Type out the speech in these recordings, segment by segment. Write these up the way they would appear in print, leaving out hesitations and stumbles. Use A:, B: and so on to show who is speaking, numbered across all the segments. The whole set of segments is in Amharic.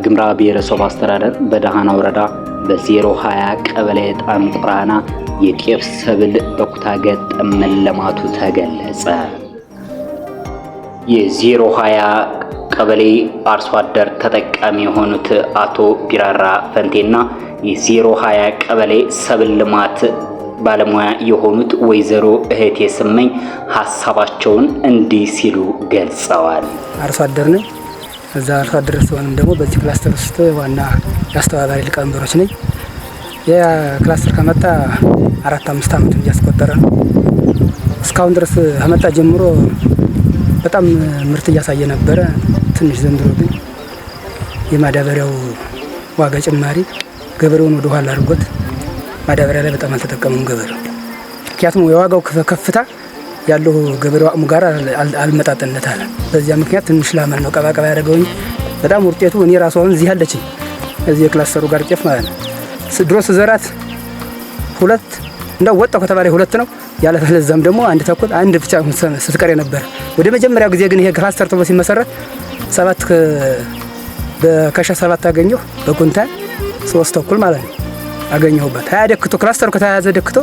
A: ዋግምራ ብሔረሰብ አስተዳደር በደሃና ወረዳ በ020 ቀበሌ ጣንቁራና የጤፍ ሰብል በኩታ ገጠም መለማቱ ተገለጸ። የ020 ቀበሌ አርሶ አደር ተጠቃሚ የሆኑት አቶ ቢራራ ፈንቴና የ020 ቀበሌ ሰብል ልማት ባለሙያ የሆኑት ወይዘሮ እህቴ ስመኝ ሐሳባቸውን እንዲህ ሲሉ ገልጸዋል።
B: አርሶ አደር ነኝ። እዛ አርሶ አደር ስለሆነም ደግሞ በዚህ ክላስተር ውስጥ ዋና ያስተባባሪ ሊቀመንበሮች ነኝ። የክላስተር ከመጣ 4-5 ዓመት እያስቆጠረ ነው። እስካሁን ድረስ ከመጣ ጀምሮ በጣም ምርት እያሳየ ነበረ። ትንሽ ዘንድሮ ግን የማዳበሪያው ዋጋ ጭማሪ ገበሬውን ወደ ኋላ አድርጎት ማዳበሪያ ላይ በጣም አልተጠቀመም ገበሬው። ምክንያቱም የዋጋው ከፍታ ያለው ገበሬው አቅሙ ጋር አልመጣጠነት አለ። በዚያ ምክንያት ትንሽ ላመን ነው ቀባቀባ ያደረገውኝ። በጣም ውጤቱ እኔ ራሱ አሁን እዚህ አለችኝ እዚህ የክላስተሩ ጋር ጤፍ ማለት ነው። ድሮ ስዘራት 2 እንደው ወጣው ከተባለ 2 ነው ያለ ፈለዛም ደግሞ አንድ ብቻ ስትቀር ነበር። ወደ መጀመሪያው ጊዜ ግን ይሄ ክላስተር ተብሎ ሲመሰረት 7 በከሻ 7 አገኘሁ በኩንታል 3 ተኩል ማለት ነው አገኘሁበት። ደክቶ ክላስተሩ ከተያዘ ደክቶ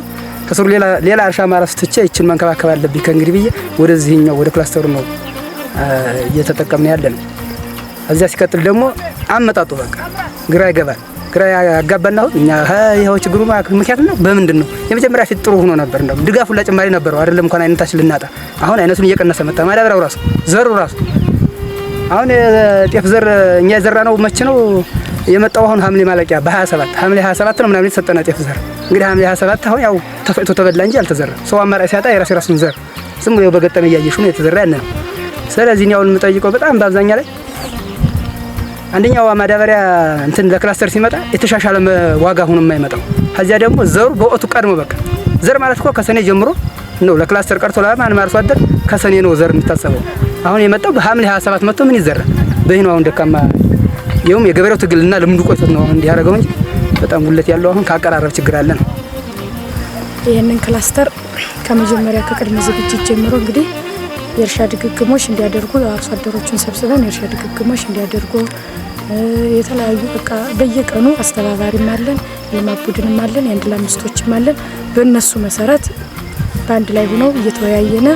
B: ከስሩ ሌላ እርሻ ማረስ ትቼ እቺን መንከባከብ አለብኝ ከእንግዲህ ብዬ ወደዚህኛው ወደ ክላስተሩ ነው እየተጠቀምን ያለን። እዚያ ሲቀጥል ደግሞ አመጣጡ በቃ ግራ ይገባል። ግራ ያጋባናው እኛ ይሄው ችግሩ ምክንያት ነው በምንድን ነው? የመጀመሪያ ፊት ጥሩ ሆኖ ነበር እንደው ድጋፉ ለጭማሪ ነበር አይደለም እንኳን አይነታችን ልናጣ። አሁን አይነቱን እየቀነሰ መጣ። ማዳበሪያው ራሱ ዘሩ ራሱ አሁን ጤፍ ዘር እኛ የዘራነው መቼ ነው የመጣው? አሁን ሐምሌ ማለቂያ በ27 ሐምሌ 27 ነው ምናምን የተሰጠነ ጤፍ ዘር። እንግዲህ ሐምሌ 27 አሁን ያው ተፈጭቶ ተበላ እንጂ አልተዘራ። ሰው አማራጭ ሲያጣ የራሱን ዘር ዝም ብሎ በገጠመ እያየሽ ነው የተዘራ ያለ ነው። ስለዚህ ነው የምጠይቀው በጣም በአብዛኛው ላይ አንደኛው ማዳበሪያ እንትን ለክላስተር ሲመጣ የተሻሻለ ዋጋ ሆኖ የማይመጣው ከዚያ ደግሞ ዘሩ በወቅቱ ቀድሞ በቃ ዘር ማለት እኮ ከሰኔ ጀምሮ ነው ለክላስተር ቀርቶ ለማን ማርሶ አደር ከሰኔ ነው ዘር የሚታሰበው። አሁን የመጣው በሐምሌ 27 መጥቶ ምን ይዘራ በይኑ አሁን ደካማ ይሁን የገበሬው ትግልና ልምዱ ቆይቶት ነው እንዲያረጋው እንጂ በጣም ጉለት ያለው አሁን ካቀራረብ ችግር አለ ነው።
C: ይሄንን ክላስተር ከመጀመሪያ ከቅድመ ዝግጅት ጀምሮ እንግዲህ የእርሻ ድግግሞሽ እንዲያደርጉ አርሶ አደሮችን ሰብስበን የእርሻ ድግግሞሽ እንዲያደርጉ የተለያዩ በቃ በየቀኑ አስተባባሪም አለን፣ የልማት ቡድንም አለን፣ የአንድ ለአምስቶችም አለን። በእነሱ መሰረት በአንድ ላይ ሆነው እየተወያየነ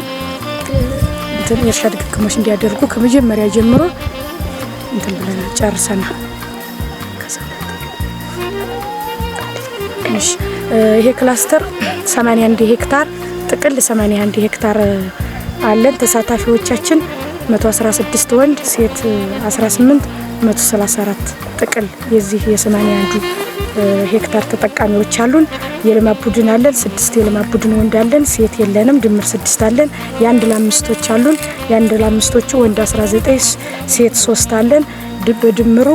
C: የእርሻ ድግግሞሽ እንዲያደርጉ ከመጀመሪያ ጀምሮ እንትን ብለን ጨርሰናል። ይሄ ክላስተር 81 ሄክታር ጥቅል 81 ሄክታር አለን። ተሳታፊዎቻችን 116 ወንድ ሴት 18 134 ጥቅል የዚህ የ81 ሄክታር ተጠቃሚዎች አሉን። የልማት ቡድን አለን 6 የልማት ቡድን ወንድ አለን፣ ሴት የለንም፣ ድምር 6 አለን። የአንድ ለአምስቶች አሉን። የአንድ ለአምስቶቹ ወንድ 19 ሴት 3 አለን። በድምሩ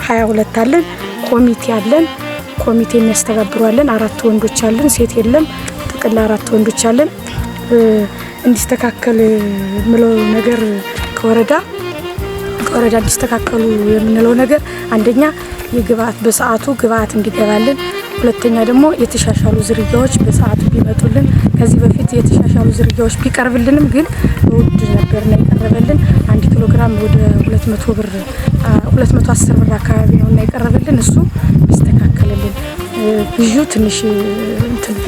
C: 22 አለን። ኮሚቴ አለን። ኮሚቴ የሚያስተባብሩ አለን 4 ወንዶች አለን፣ ሴት የለም። ጥቅል 4 ወንዶች አለን። እንዲስተካከል የምለው ነገር ከወረዳ እንዲስተካከሉ የምንለው ነገር አንደኛ የግብአት በሰዓቱ ግብአት እንዲገባልን፣ ሁለተኛ ደግሞ የተሻሻሉ ዝርያዎች በሰዓቱ ቢመጡልን። ከዚህ በፊት የተሻሻሉ ዝርያዎች ቢቀርብልንም ግን በውድ ነበር ነው የቀረበልን። 1 ኪሎ ግራም ወደ 200 ብር 210 ብር አካባቢ ነው እና የቀረበልን። እሱ ቢስተካከልልን ብዙ ትንሽ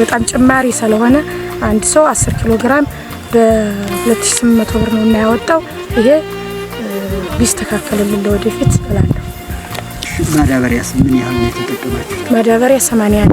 C: በጣም ጭማሪ ስለሆነ አንድ ሰው 10 ኪሎ ግራም በ2800 ብር ነው እና ያወጣው። ይሄ ቢስተካከልልን ለወደፊት እላለሁ።
B: ማዳበሪያስ ምን ያህል ነው የተጠቀማችሁት?
C: ማዳበሪያ 81